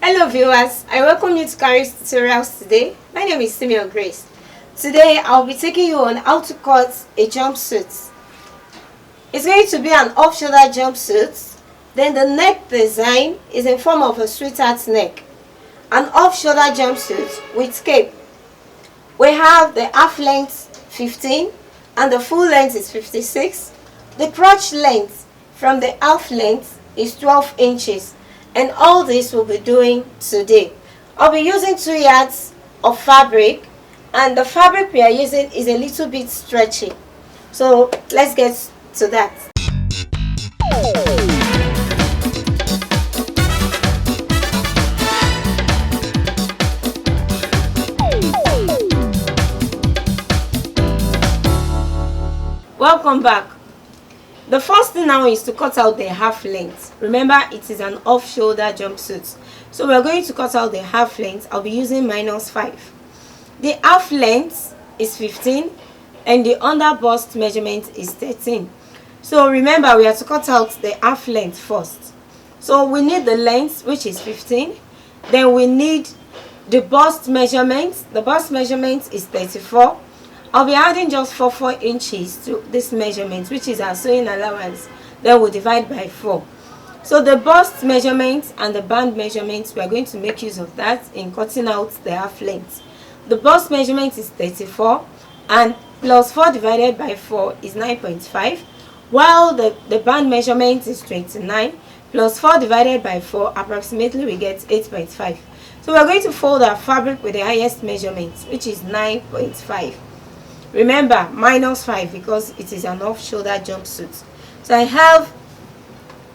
Hello viewers, I welcome you to Kharis tutorials today. My name is Simeon Grace. Today I'll be taking you on how to cut a jumpsuit. It's going to be an off-shoulder jumpsuit. Then the neck design is in form of a sweetheart neck. An off-shoulder jumpsuit with cape. We have the half length 15 and the full length is 56. The crotch length from the half length is 12 inches. And all this we'll be doing today. I'll be using 2 yards of fabric, and the fabric we are using is a little bit stretchy. So let's get to that. Welcome back. The first thing now is to cut out the half length. Remember, it is an off-shoulder jumpsuit. So we're going to cut out the half length. I'll be using -5. The half length is 15 and the under bust measurement is 13. So remember, we have to cut out the half length first. So we need the length, which is 15. Then we need the bust measurement. The bust measurement is 34. I'll be adding just 4 inches to this measurement, which is our sewing allowance. Then we'll divide by 4. So the bust measurement and the band measurement, we are going to make use of that in cutting out the half length. The bust measurement is 34 and plus 4 divided by 4 is 9.5, while the band measurement is 29 plus 4 divided by 4, approximately we get 8.5. So we're going to fold our fabric with the highest measurement, which is 9.5. Remember, -5 because it is an off-shoulder jumpsuit. So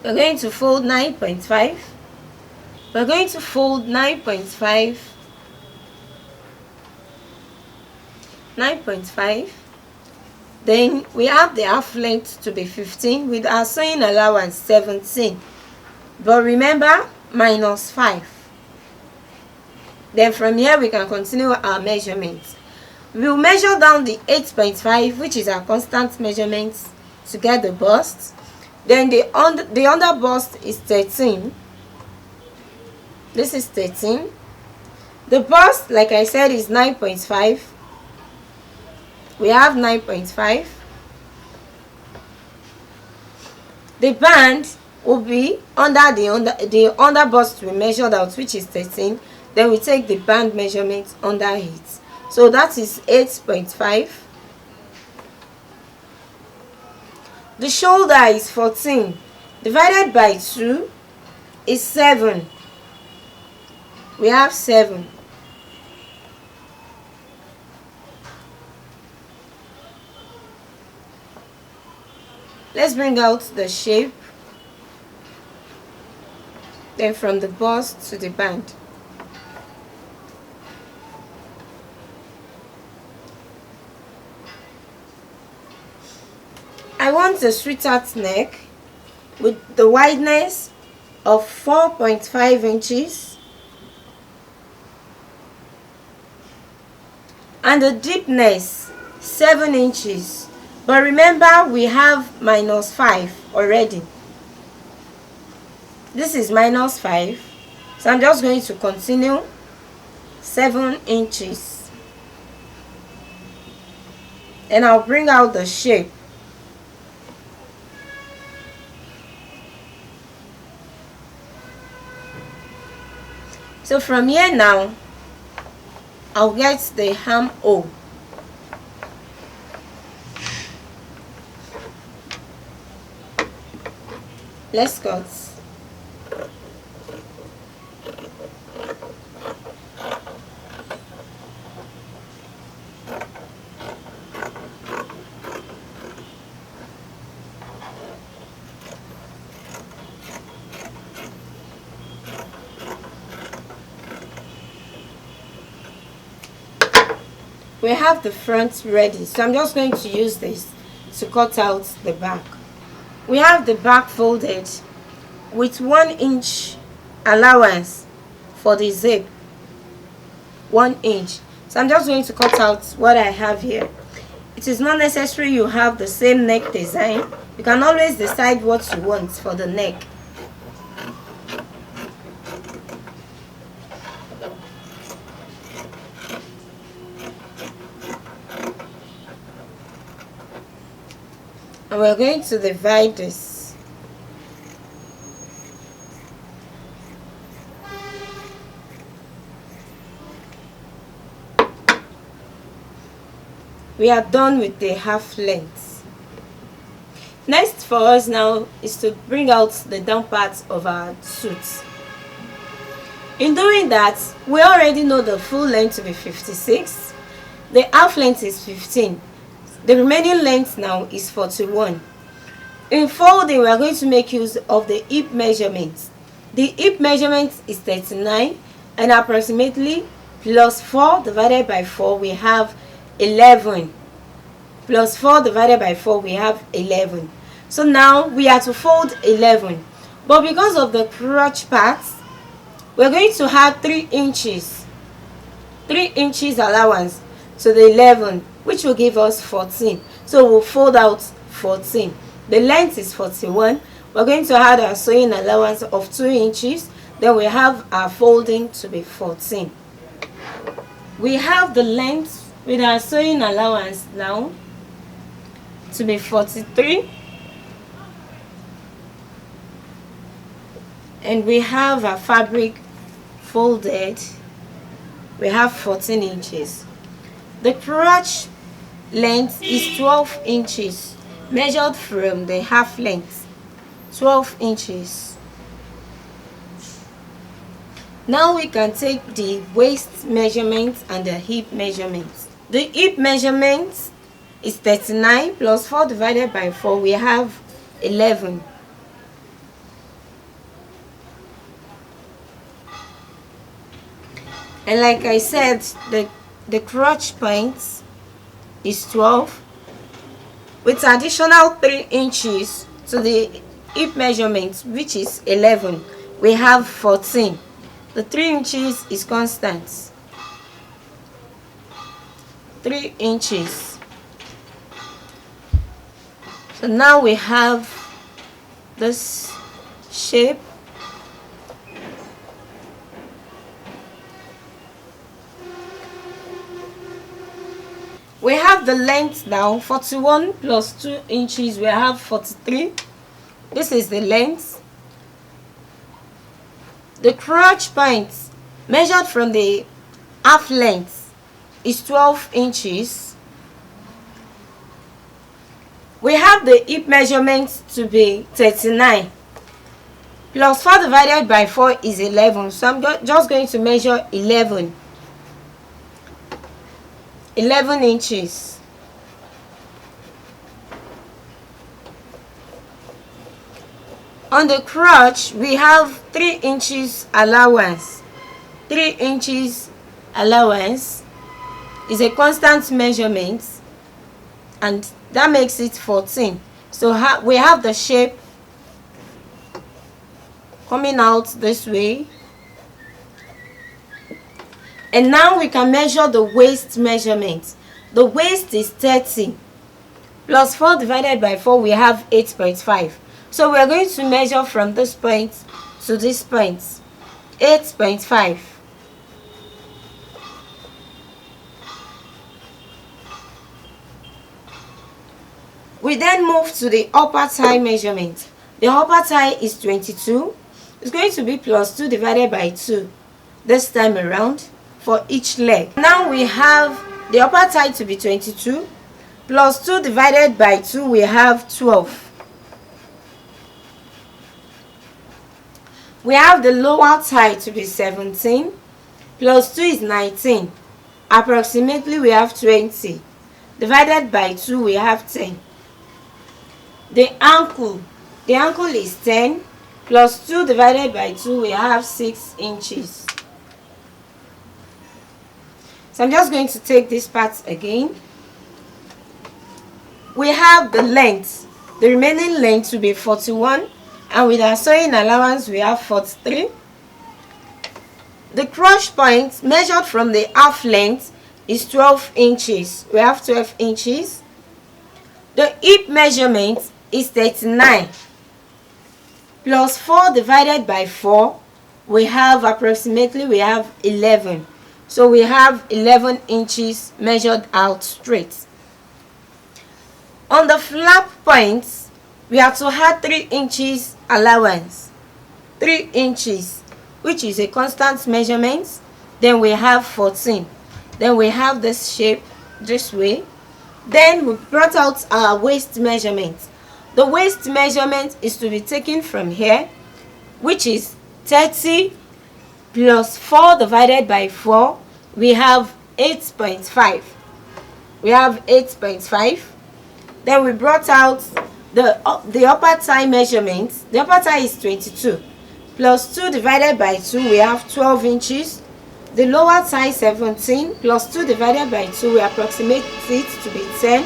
we're going to fold 9.5. We're going to fold 9.5. 9.5. Then we have the half length to be 15 with our sewing allowance 17. But remember, -5. Then from here we can continue our measurements. We'll measure down the 8.5, which is our constant measurement, to get the bust. Then the under bust is 13. This is 13. The bust, like I said, is 9.5. We have 9.5. The band will be under the under bust we measured out, which is 13. Then we take the band measurement under it. So that is 8.5. The shoulder is 14. Divided by 2 is 7. We have 7. Let's bring out the shape. Then from the bust to the band. I want a sweetheart neck with the wideness of 4.5 inches and the deepness 7 inches. But remember, we have -5 already. This is -5, so I'm just going to continue 7 inches, and I'll bring out the shape. So from here now, I'll get the armhole. Let's cut. We have the front ready, so I'm just going to use this to cut out the back. We have the back folded with 1 inch allowance for the zip, 1 inch. So I'm just going to cut out what I have here. It is not necessary you have the same neck design. You can always decide what you want for the neck. and we're going to divide this. We are done with the half length. Next for us now is to bring out the down part of our suit. In doing that, we already know the full length to be 56. The half length is 15. The remaining length now is 41. In folding, we are going to make use of the hip measurement. The hip measurement is 39, and approximately plus 4 divided by 4 we have 11. Plus 4 divided by 4 we have 11. So now we are to fold 11, but because of the crotch part, we're going to add 3 inches. 3 inches allowance to the 11, which will give us 14. So we'll fold out 14. The length is 41. We're going to add our sewing allowance of 2 inches. Then we have our folding to be 14. We have the length with our sewing allowance now to be 43. And we have our fabric folded. We have 14 inches. The crotch length is 12 inches, measured from the half length. 12 inches. Now we can take the waist measurement and the hip measurement. The hip measurement is 39 plus 4 divided by 4 we have 11. And like I said, the crotch point is 12 with additional 3 inches to the hip measurement, which is 11. We have 14. The 3 inches is constant. 3 inches. So now we have this shape. We have the length now, 41 plus 2 inches, we have 43. This is the length. The crotch point measured from the half length is 12 inches. We have the hip measurement to be 39. Plus 4 divided by 4 is 11. So I'm just going to measure 11 inches. On the crotch, we have 3 inches allowance. 3 inches allowance is a constant measurement, and that makes it 14. So we have the shape coming out this way. And now we can measure the waist measurement. The waist is 30. Plus 4 divided by 4, we have 8.5. So we are going to measure from this point to this point. 8.5. We then move to the upper thigh measurement. The upper thigh is 22. It's going to be plus 2 divided by 2 this time around for each leg. Now we have the upper thigh to be 22. Plus 2 divided by 2, we have 12. We have the lower thigh to be 17. Plus 2 is 19. Approximately we have 20. Divided by 2, we have 10. The ankle is 10. Plus 2 divided by 2, we have 6 inches. So I'm just going to take this part again. We have the length. The remaining length will be 41. And with our sewing allowance, we have 43. The crotch point measured from the half length is 12 inches. We have 12 inches. The hip measurement is 39. Plus 4 divided by 4, we have 11. So we have 11 inches measured out straight. On the flap points, we have to add 3 inches allowance. 3 inches, which is a constant measurement. Then we have 14. Then we have this shape this way. Then we brought out our waist measurement. The waist measurement is to be taken from here, which is 30 plus 4 divided by 4. We have 8.5. We have 8.5. Then we brought out the upper thigh measurement. The upper thigh is 22 plus 2 divided by 2. We have 12 inches. The lower thigh 17 plus 2 divided by 2. We approximate it to be 10.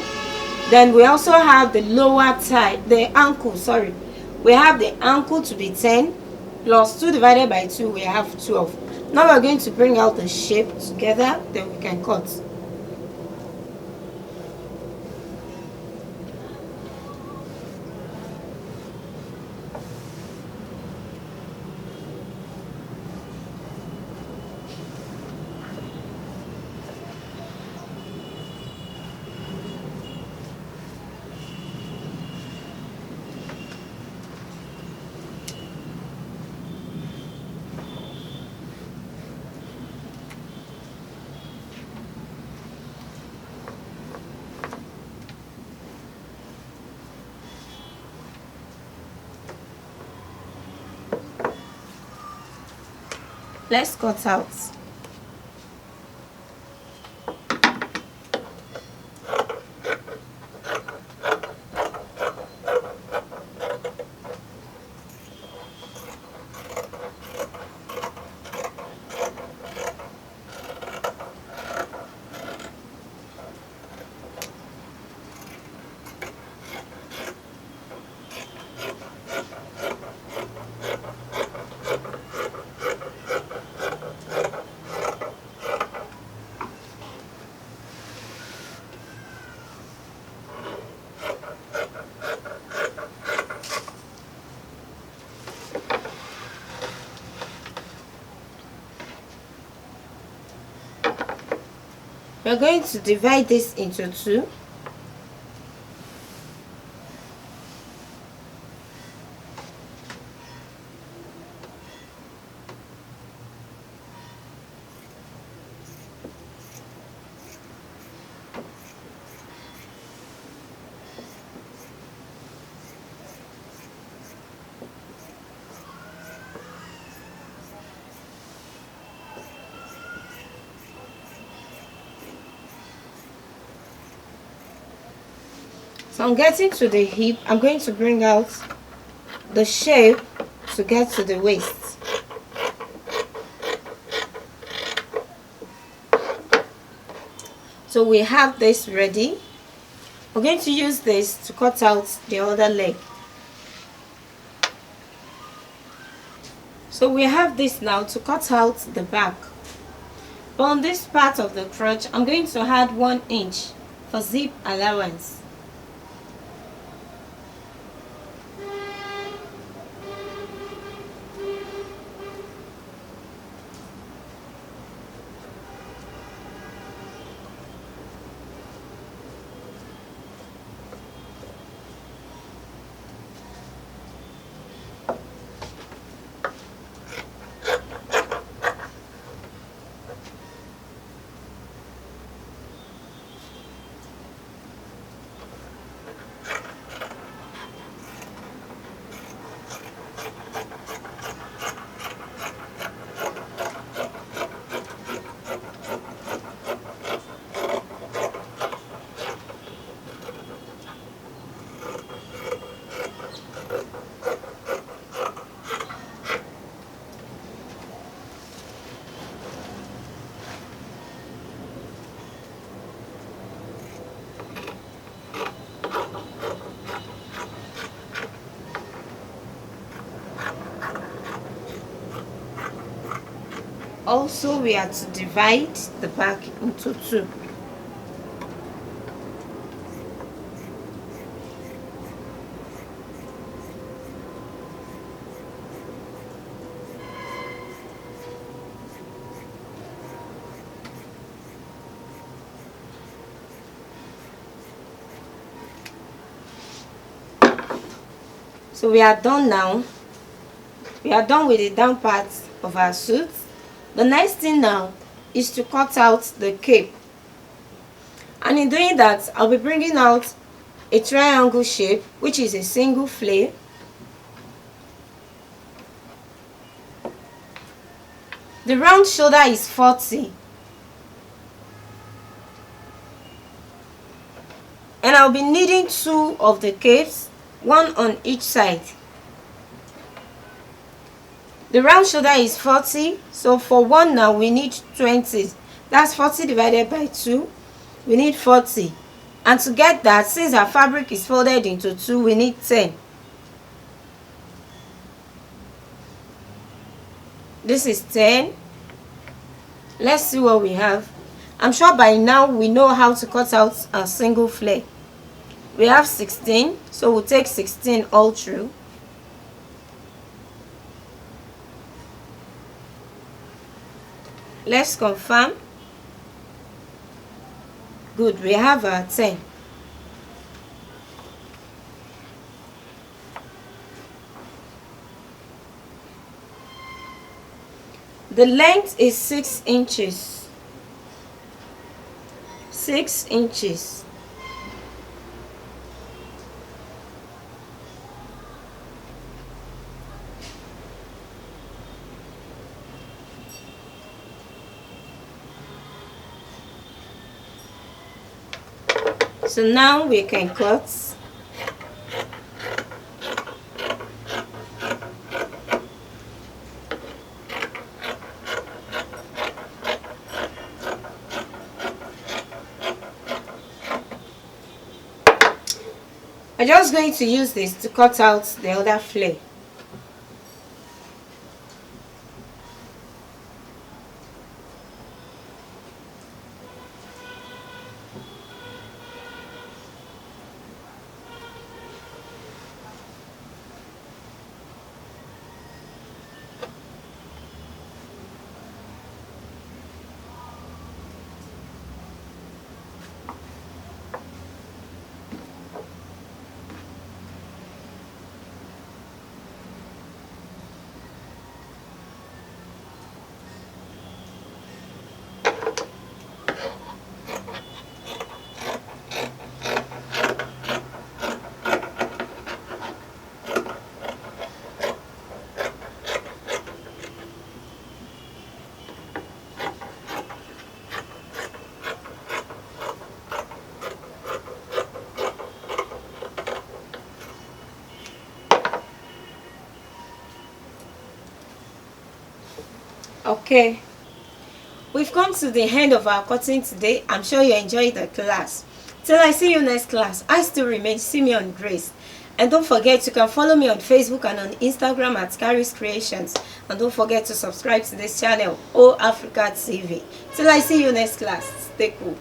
Then we also have the lower thigh, the ankle, sorry. We have the ankle to be 10 plus 2 divided by 2. We have 12. Now we're going to bring out the shape together, then we can cut. Let's cut out. We're going to divide this into 2. So I'm getting to the hip. I'm going to bring out the shape to get to the waist. So we have this ready. We're going to use this to cut out the other leg. So we have this now to cut out the back. But on this part of the crotch, I'm going to add 1 inch for zip allowance. Also, we are to divide the back into 2. So we are done now. We are done with the down part of our suit. The next thing now is to cut out the cape. And in doing that, I'll be bringing out a triangle shape, which is a single flare. The round shoulder is 40. And I'll be needing 2 of the capes, 1 on each side. The round shoulder is 40, so for 1 now we need 20. That's 40 divided by 2. We need 40. And to get that, since our fabric is folded into 2, we need 10. This is 10. Let's see what we have. I'm sure by now we know how to cut out a single flare. We have 16, so we'll take 16 all through. Let's confirm. Good, we have our 10. The length is 6 inches. 6 inches. So now we can cut. I'm just going to use this to cut out the other flare. Okay, we've come to the end of our cutting today. I'm sure you enjoyed the class. Till I see you next class, I still remain Simeon Grace. And don't forget, you can follow me on Facebook and on Instagram at Kharis Kreations. And don't forget to subscribe to this channel, HoAfricaTv. Till I see you next class, stay cool.